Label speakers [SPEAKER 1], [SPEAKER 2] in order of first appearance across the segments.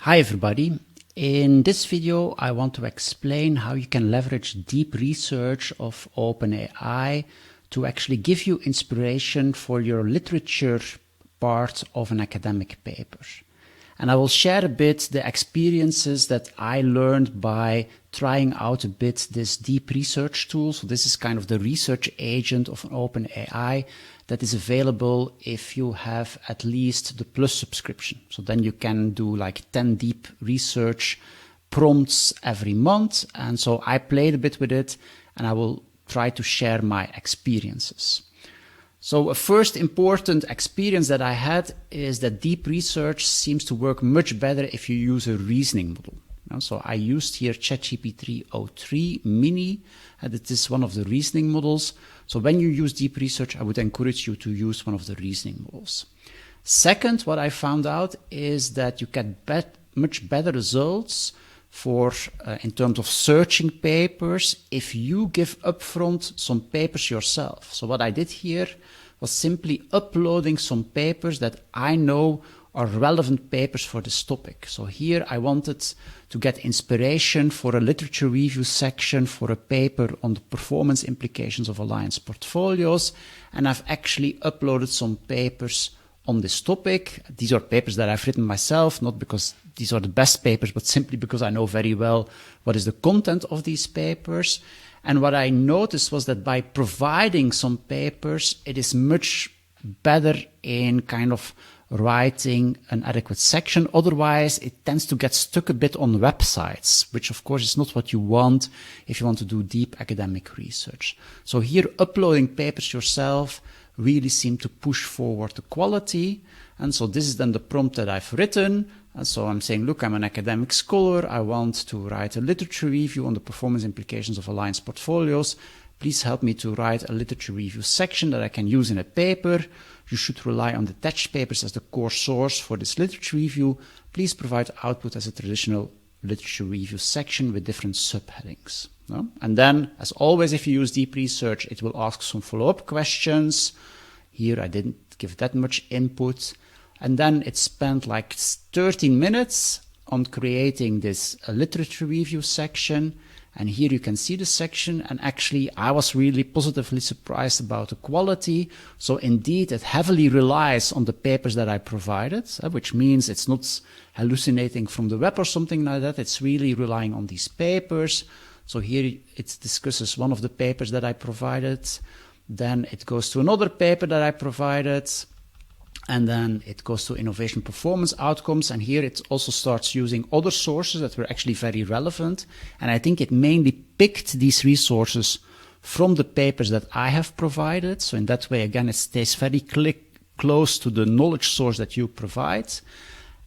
[SPEAKER 1] Hi everybody. In this video I want to explain how you can leverage deep research of OpenAI to actually give you inspiration for your literature part of an academic paper. And I will share a bit the experiences that I learned by trying out a bit this deep research tool. So this is kind of the research agent of an OpenAI that is available if you have at least the Plus subscription. So then you can do like 10 deep research prompts every month. And so I played a bit with it and I will try to share my experiences. So a first important experience that I had is that deep research seems to work much better if you use a reasoning model. So I used here ChatGPT 03 Mini, and it is one of the reasoning models. So when you use deep research, I would encourage you to use one of the reasoning models. Second, what I found out is that you get much better results for in terms of searching papers if you give upfront some papers yourself. So what I did here was simply uploading some papers that I know are relevant papers for this topic. So here I wanted to get inspiration for a literature review section for a paper on the performance implications of alliance portfolios, and I've actually uploaded some papers on this topic. These are papers that I've written myself, not because these are the best papers, but simply because I know very well what is the content of these papers. And what I noticed was that by providing some papers, it is much better in kind of writing an adequate section. Otherwise, it tends to get stuck a bit on websites, which of course is not what you want if you want to do deep academic research. So here, uploading papers yourself really seem to push forward the quality. And so this is then the prompt that I've written. And so I'm saying, look, I'm an academic scholar. I want to write a literature review on the performance implications of alliance portfolios. Please help me to write a literature review section that I can use in a paper. You should rely on the attached papers as the core source for this literature review. Please provide output as a traditional literature review section with different subheadings. No? And then, as always, if you use deep research, it will ask some follow-up questions. Here I didn't give that much input. And then it spent like 13 minutes on creating this literature review section. And here you can see the section, and actually I was really positively surprised about the quality. So indeed it heavily relies on the papers that I provided, which means it's not hallucinating from the web or something like that. It's really relying on these papers. So here it discusses one of the papers that I provided. Then it goes to another paper that I provided. And then it goes to innovation performance outcomes. And here it also starts using other sources that were actually very relevant. And I think it mainly picked these resources from the papers that I have provided. So in that way, again, it stays very close to the knowledge source that you provide.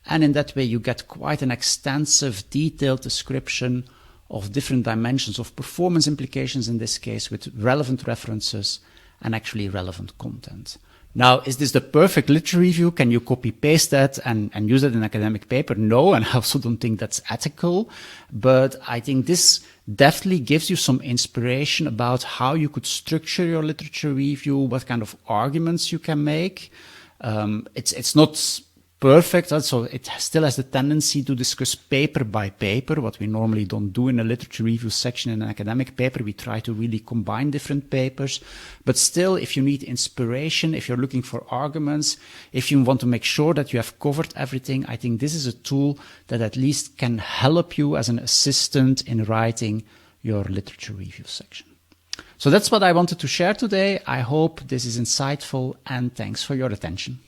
[SPEAKER 1] And in that way, you get quite an extensive, detailed description of different dimensions of performance implications, in this case, with relevant references and actually relevant content. Now, is this the perfect literature review? Can you copy paste that and use it in an academic paper? No, and I also don't think that's ethical. But I think this definitely gives you some inspiration about how you could structure your literature review, what kind of arguments you can make. It's not perfect, so it still has the tendency to discuss paper by paper, what we normally don't do in a literature review section in an academic paper. We try to really combine different papers. But still, if you need inspiration, if you're looking for arguments, if you want to make sure that you have covered everything, I think this is a tool that at least can help you as an assistant in writing your literature review section. So that's what I wanted to share today. I hope this is insightful, and thanks for your attention.